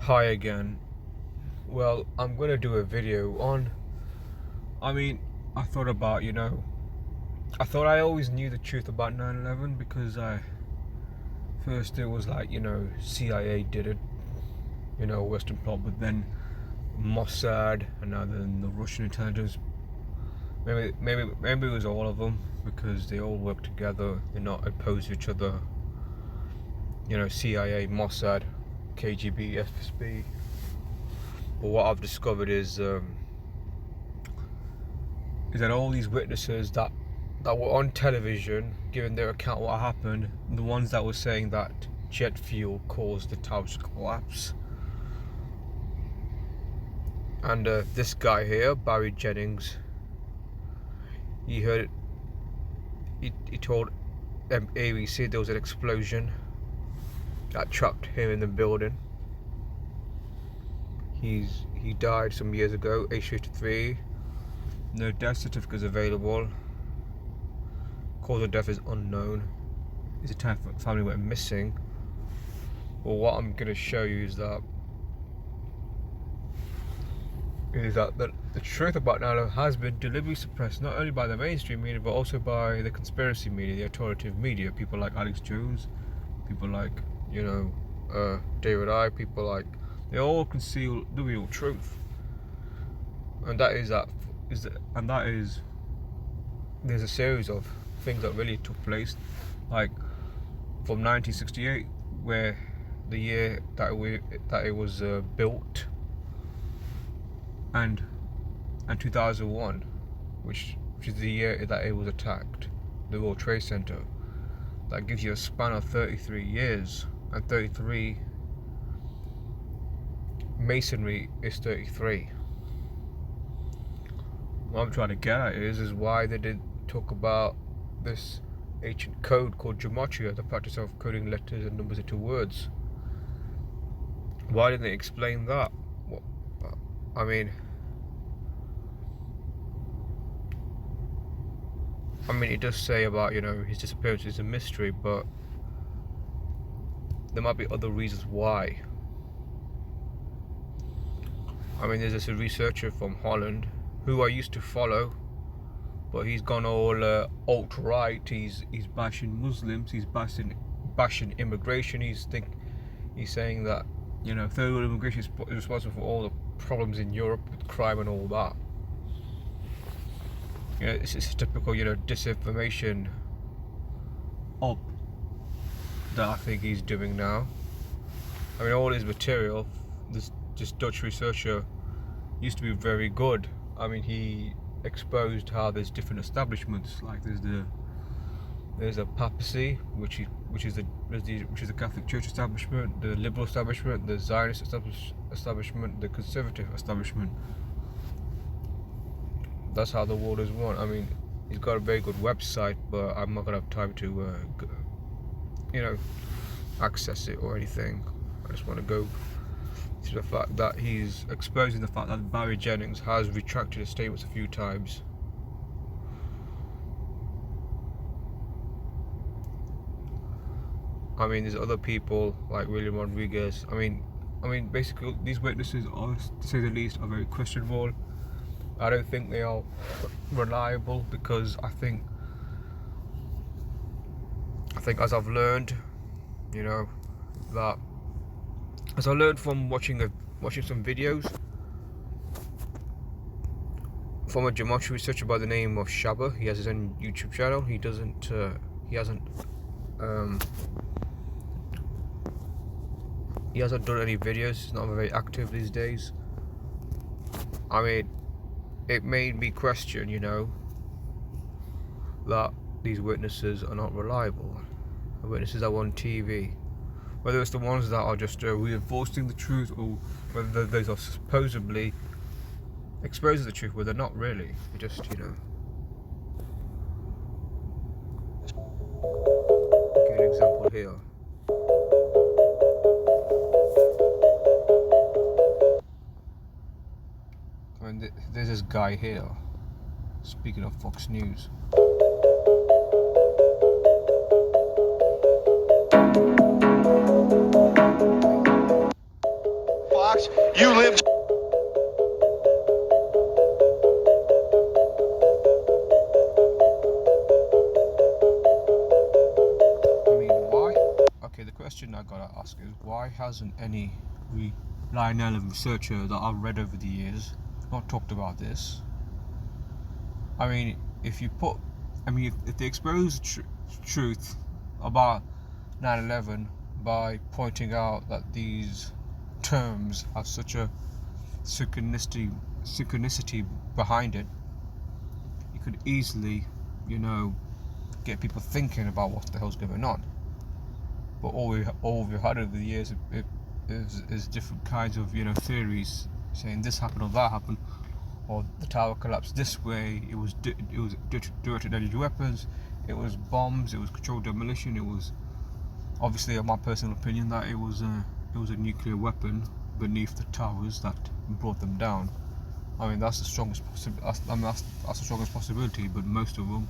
Hi again. Well, I'm gonna do a video on. I thought about, I thought I always knew the truth about 9/11 because first it was like, CIA did it, Western plot, but then Mossad, and now then the Russian intelligence. Maybe it was all of them because they all work together. They're not opposed to each other. CIA, Mossad, KGB, FSB. But what I've discovered is that all these witnesses that were on television giving their account of what happened, the ones that were saying that jet fuel caused the towers to collapse, and this guy here, Barry Jennings, he heard it. He told ABC there was an explosion that trapped him in the building. He died some years ago, age 53. No death certificates available. Cause of death is unknown. His entire family went missing. Well, what I'm going to show you is that the truth about 9/11 has been deliberately suppressed, not only by the mainstream media but also by the conspiracy media, the authoritative media, people like Alex Jones, people like David Icke, people like, they all conceal the real truth, and there's a series of things that really took place, like from 1968, where the year that it was built, and 2001, which is the year that it was attacked, the World Trade Center. That gives you a span of 33 years, and 33 masonry is 33. What I'm trying to get at is why they didn't talk about this ancient code called gematria, the practice of coding letters and numbers into words. Why didn't they explain that? It does say about his disappearance is a mystery, but there might be other reasons why. There's this researcher from Holland who I used to follow, but he's gone all alt-right. He's bashing Muslims. He's bashing immigration. He's saying that third world immigration is responsible for all the problems in Europe with crime and all that. This is typical disinformation up that I think he's doing now. All his material, this Dutch researcher used to be very good. He exposed how there's different establishments, like there's a papacy, which is the Catholic Church establishment, the liberal establishment, the Zionist establishment, the conservative establishment. That's how the world is run. He's got a very good website, but I'm not gonna have time to access it or anything. I just want to go to the fact that he's exposing the fact that Barry Jennings has retracted his statements a few times. There's other people like William Rodriguez. Basically these witnesses are, to say the least, are very questionable. I don't think they are reliable, because I think as I've learned, that as I learned from watching some videos from a gematria researcher by the name of Shaba. He has his own YouTube channel. He hasn't done any videos. He's not very active these days. It made me question, that these witnesses are not reliable. The witnesses that were on TV, whether it's the ones that are just reinforcing the truth, or whether those are supposedly exposing the truth, where they're not really. They're just, Get an example here. There's this guy here, speaking of Fox News. blocks. You live. I mean, why? Okay, the question I gotta ask is, why hasn't any line element researcher that I've read over the years not talked about this? I mean, if they expose truth about 9/11 by pointing out that these terms have such a synchronicity behind it, you could easily, get people thinking about what the hell's going on. But all we've had over the years is different kinds of theories saying this happened or that happened, or the tower collapsed this way. It was directed energy weapons. It was bombs. It was controlled demolition. It was obviously, in my personal opinion, that it was a nuclear weapon beneath the towers that brought them down. I mean, that's the strongest that's the strongest possibility. But most of them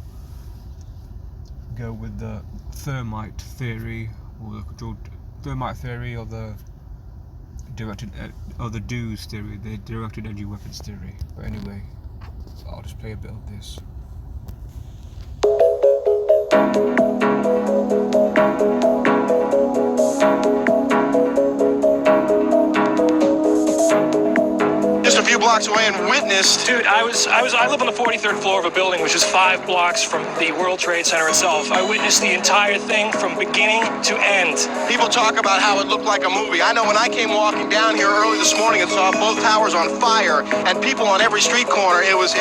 go with the thermite theory, or the controlled thermite theory, or the DEWS theory, the directed energy weapons theory. But anyway, I'll just play a bit of this. Just a few blocks away and witnessed. Dude, I live on the 43rd floor of a building which is 5 blocks from the World Trade Center itself. I witnessed the entire thing from beginning to end. People talk about how it looked like a movie. I know when I came walking down here early this morning and saw both towers on fire and people on every street corner, it was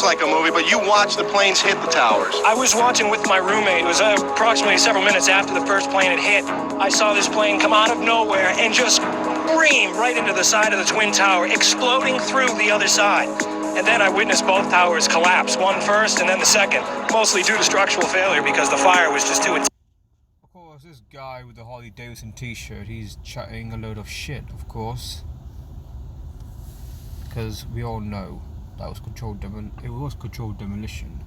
like a movie, but you watched the planes hit the towers. I was watching with my roommate. It was approximately several minutes after the first plane had hit. I saw this plane come out of nowhere and just scream right into the side of the Twin Tower, exploding through the other side. And then I witnessed both towers collapse, one first and then the second, mostly due to structural failure because the fire was just too intense. Of course, this guy with the Harley Davidson t-shirt, he's chatting a load of shit, of course. Because we all know that was controlled demolition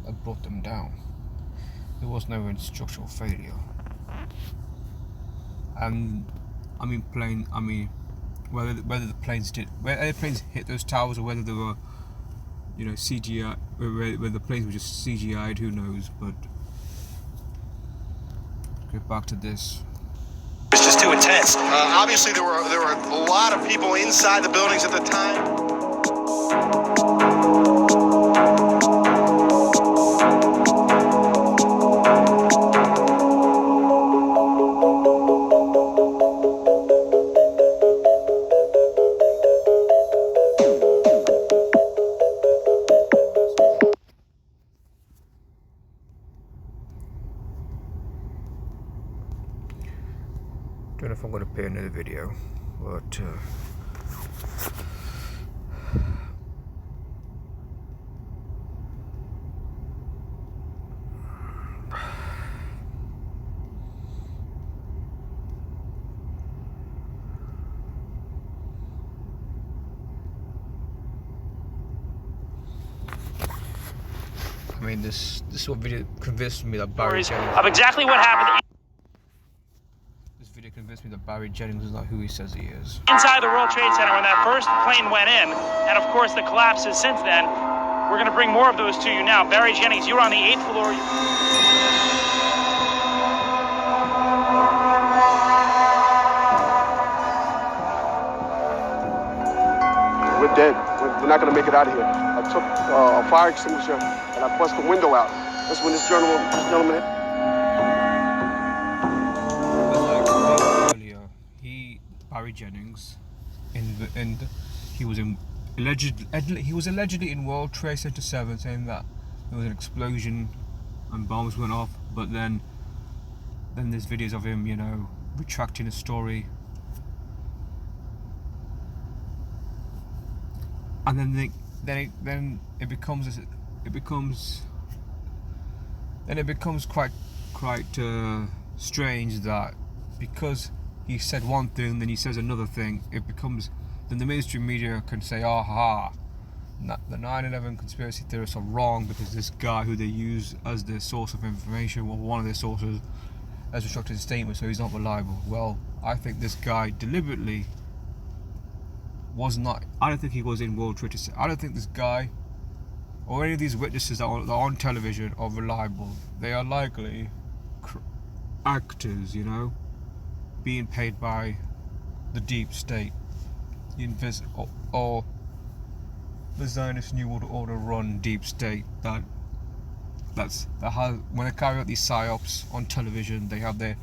that brought them down. There was no structural failure. And whether the planes hit those towers, or whether they were, CGI, whether the planes were just CGI'd, who knows? But get back to this. It's just too intense. Obviously, there were a lot of people inside the buildings at the time. Don't know if I'm going to play another video, but I mean, this video convinced me that Barry Jennings of exactly what happened It convinced me that Barry Jennings is not who he says he is. inside the World Trade Center when that first plane went in, and of course the collapses since then. We're going to bring more of those to you now. Barry Jennings, you were on the 8th floor. We're dead. We're not going to make it out of here. I took a fire extinguisher and I bust the window out. That's when this gentleman hit. Barry Jennings, he was allegedly in World Trade Center 7, saying that there was an explosion and bombs went off. But then there's videos of him, retracting his story, and then it becomes quite strange that because he said one thing, then he says another thing. Then the mainstream media can say, the 9/11 conspiracy theorists are wrong because this guy who they use as their source of information, or one of their sources, has retracted his statement, so he's not reliable. Well, I think this guy deliberately was not. I don't think he was in World Trade Center. I don't think this guy or any of these witnesses that are on television are reliable. They are likely actors, you know, being paid by the deep state, or the Zionist New World Order run deep state that has, when they carry out these psyops on television, they have their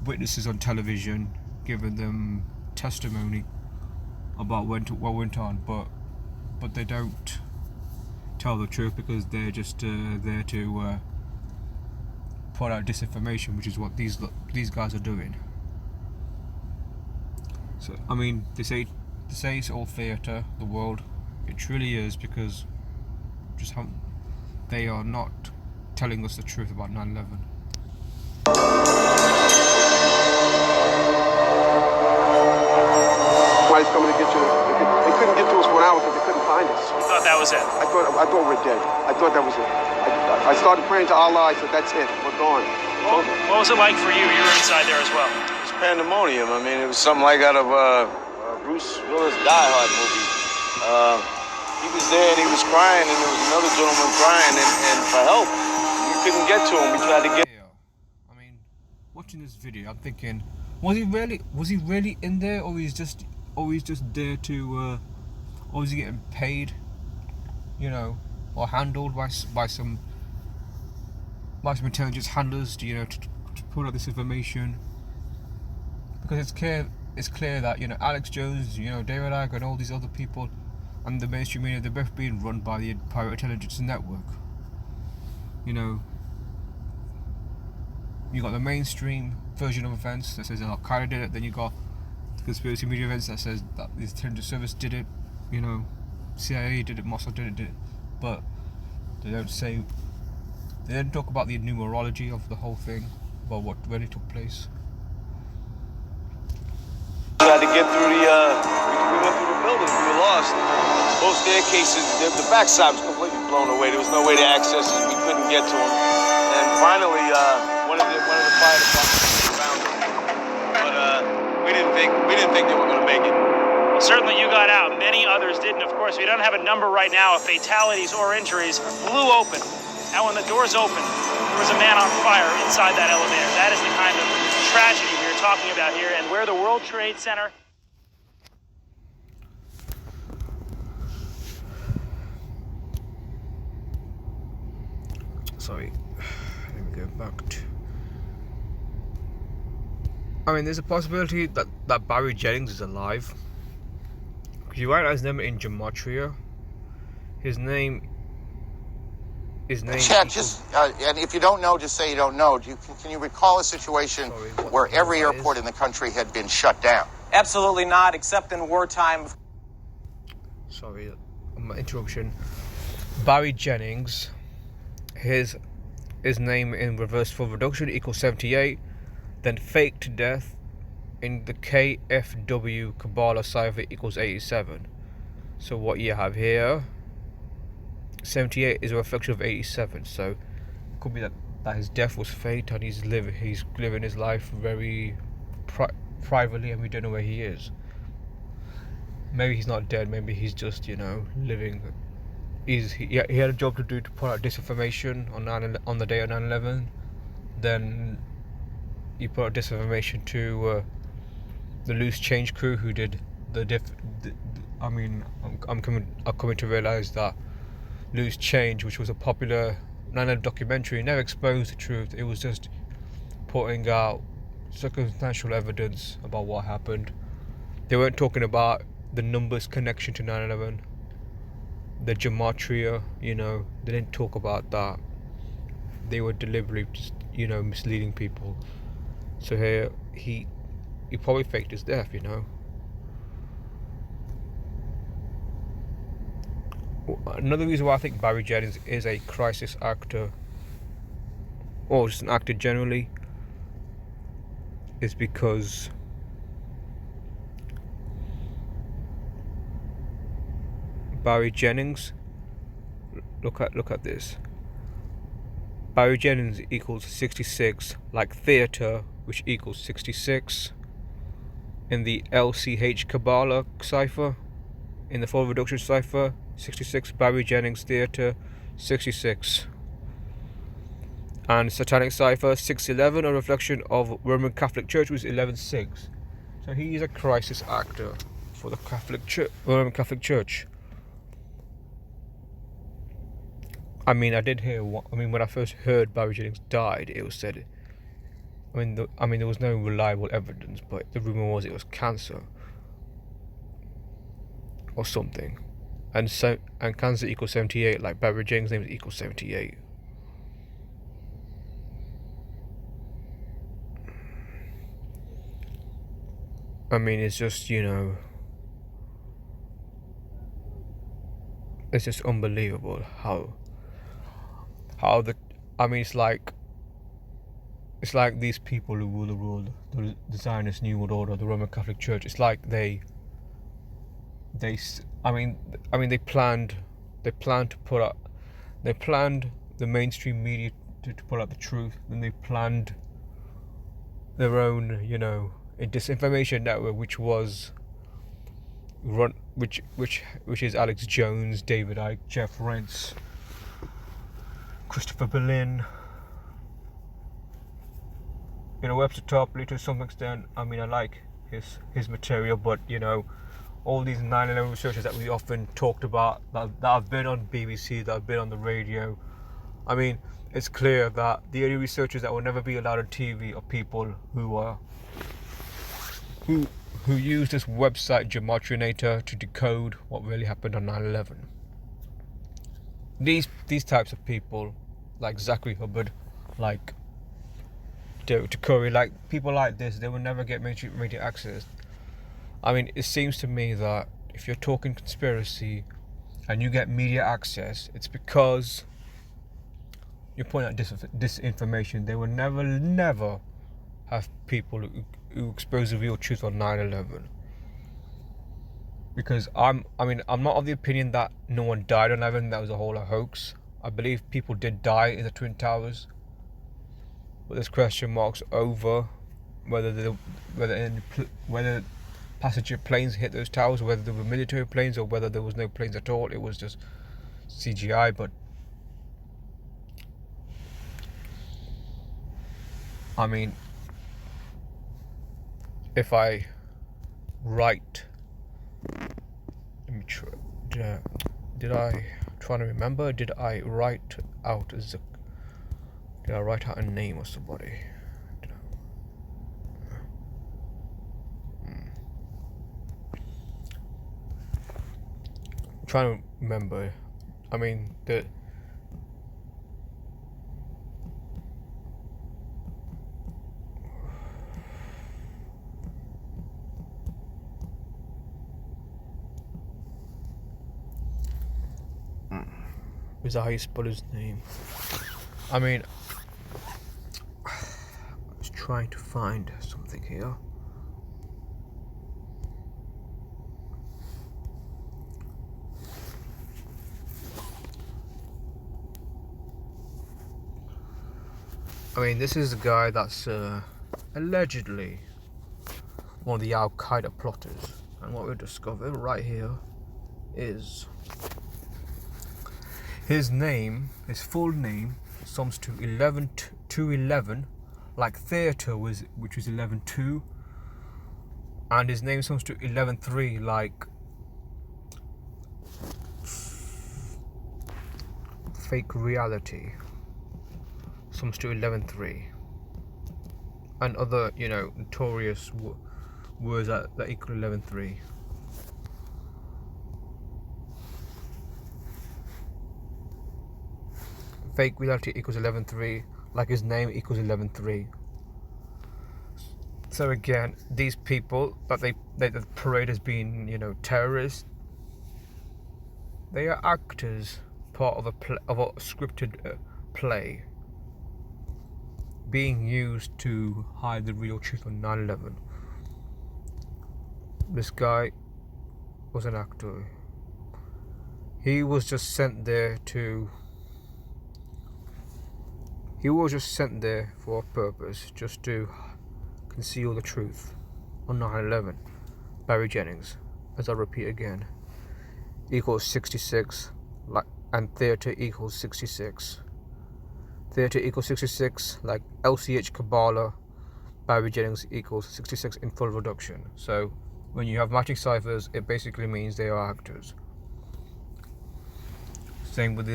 witnesses on television giving them testimony about what went on, but they don't tell the truth because they're just there to put out disinformation, which is what these guys are doing. So I mean, they say it's all theatre, the world. It truly is, because they are not telling us the truth about 9/11. Somebody's coming to get you. They couldn't get to us for an hour because they couldn't find us. You thought that was it? I thought we're dead. I thought that was it. I started praying to Allah. I said, that's it. We're gone. What was it like for you? You were inside there as well. It was pandemonium. I mean, it was something like out of Bruce Willis' Die Hard movie. He was there and he was crying, and there was another gentleman crying and for help. We couldn't get to him. We tried to get. I mean, watching this video, I'm thinking, was he really in there, or he's just there to, or is he getting paid, you know, or handled by some intelligence handlers to, you know, to put out this information? Because it's clear that, you know, Alex Jones, you know, David Icke and all these other people and the mainstream media, they're both being run by the private intelligence network. You know, you got the mainstream version of events that says Al Qaeda did it, then you got the conspiracy media events that says that the intelligence service did it, you know, CIA did it, Mossad did it, but they don't talk about the numerology of the whole thing, about what really took place. We had to get through we went through the building. We were lost. Both staircases, the backside was completely blown away. There was no way to access it. We couldn't get to them. And finally, one of the fire departments found them. But we didn't think they were going to make it. Well, certainly you got out. Many others didn't. Of course, we don't have a number right now of fatalities or injuries. Blew open. And when the doors opened, there was a man on fire inside that elevator. That is the kind of tragedy we are talking about here, and where the World Trade Center. Sorry, let me go back to. I mean, there's a possibility that Barry Jennings is alive. You write his name in gematria. His name. Chad, and if you don't know, just say you don't know. Can you recall a situation where every airport in the country had been shut down? Absolutely not, except in wartime. Sorry, interruption. Barry Jennings, his name in reverse full reduction equals 78, then faked death in the KFW Kabbalah cipher equals 87. So what you have here, 78 is a reflection of 87, so it could be that his death was fate and he's living his life very privately and we don't know where he is. Maybe he's not dead, maybe he's just, you know, living. He had a job to do to put out disinformation on the day of 9/11. Then he put out disinformation to the loose change crew who did I'm coming to realize that Loose Change, which was a popular 9/11 documentary, never exposed the truth. It was just putting out circumstantial evidence about what happened. They weren't talking about the numbers connection to 9/11, the gematria, you know, they didn't talk about that. They were deliberately just, you know, misleading people. So here, he probably faked his death, you know. Another reason why I think Barry Jennings is a crisis actor, or just an actor generally, is because Barry Jennings, look at this. Barry Jennings equals 66, like theatre, which equals 66. in the LCH Kabbalah cipher, in the Full Reduction cipher, 66, Barry Jennings Theatre, 66. And Satanic cipher, 611, a reflection of Roman Catholic Church, was 11.6. So he is a crisis actor for the Roman Catholic Church. I mean, I did hear. When I first heard Barry Jennings died, it was said. There was no reliable evidence, but the rumor was it was cancer or something, and cancer equals 78. Like Barry Jennings' name equals 78. I mean, it's just it's just unbelievable how it's like these people who rule the world, the Zionist New World Order, the Roman Catholic Church. It's like they planned the mainstream media to put out the truth, and they planned their own, a disinformation network, which is Alex Jones, David Icke, Jeff Rentz, Christopher Berlin, Webster Topley to some extent. I mean, I like his material, but all these 9/11 researchers that we often talked about, that have been on BBC, that have been on the radio. I mean, it's clear that the only researchers that will never be allowed on TV are people who use this website Gematrinator to decode what really happened on 9/11. These types of people, like Zachary Hubbard, like David Curry, like people like this, they will never get media access. I mean, it seems to me that if you're talking conspiracy and you get media access, it's because you're putting out disinformation. They will never have people who expose the real truth on 9/11. Because I'm not of the opinion that no one died on 11. That was a whole hoax. I believe people did die in the Twin Towers, but there's question marks over whether passenger planes hit those towers, whether they were military planes or whether there was no planes at all. It was just CGI. But I mean, if I write, let me try. Did I trying to remember? Did I write out a name of somebody? I'm trying to remember. I mean, is that how you spell his name? I mean, I was trying to find something here. I mean, this is the guy that's allegedly one of the Al Qaeda plotters, and what we've discovered right here is his name, his full name, sums to 11, like theatre which was 11-2, and his name sums to 11-3, like fake reality, sums to 11-3, and other notorious words that equal 11-3. Fake reality equals 11-3, like his name equals 11-3. So again, these people that they parade as being terrorists, they are actors, part of a scripted play, being used to hide the real truth on 9/11. This guy was an actor. He was just sent there for a purpose, just to conceal the truth. on 9/11. Barry Jennings, as I repeat again, equals 66, and theatre equals 66. Theatre equals 66, like LCH Kabbalah, Barry Jennings equals 66 in full reduction. So when you have matching ciphers, it basically means they are actors. Same with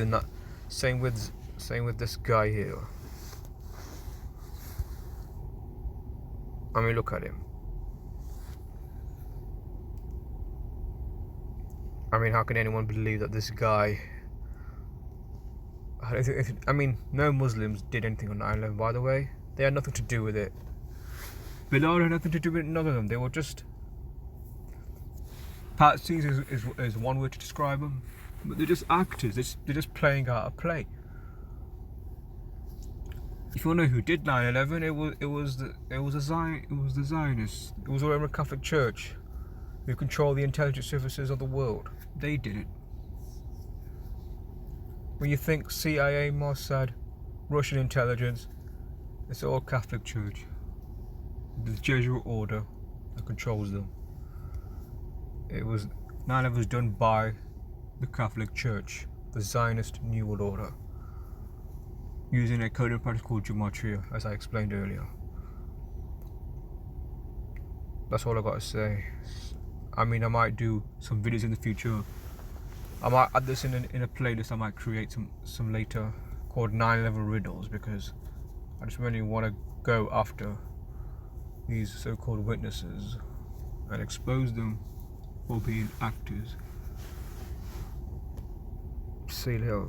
this guy here. I mean, look at him. I mean, how can anyone believe that this guy... I mean, no Muslims did anything on 9/11, by the way. They had nothing to do with it. Bin Laden had nothing to do with none of them. They were just... patsies is one word to describe them. But they're just actors. They're just playing out a play. If you want to know who did 9/11, it was the Zionists. It was the Roman Catholic Church, who control the intelligence services of the world. They did it. When you think CIA, Mossad, Russian intelligence, it's all Catholic Church. The Jesuit order that controls them. 9/11 was done by the Catholic Church, the Zionist New World Order, using a code of practice called gematria, as I explained earlier. That's all I got to say. I mean, I might do some videos in the future. I might add this in a playlist. I might create some later called 9/11 riddles, because I just really want to go after these so-called witnesses and expose them for being actors. See you later.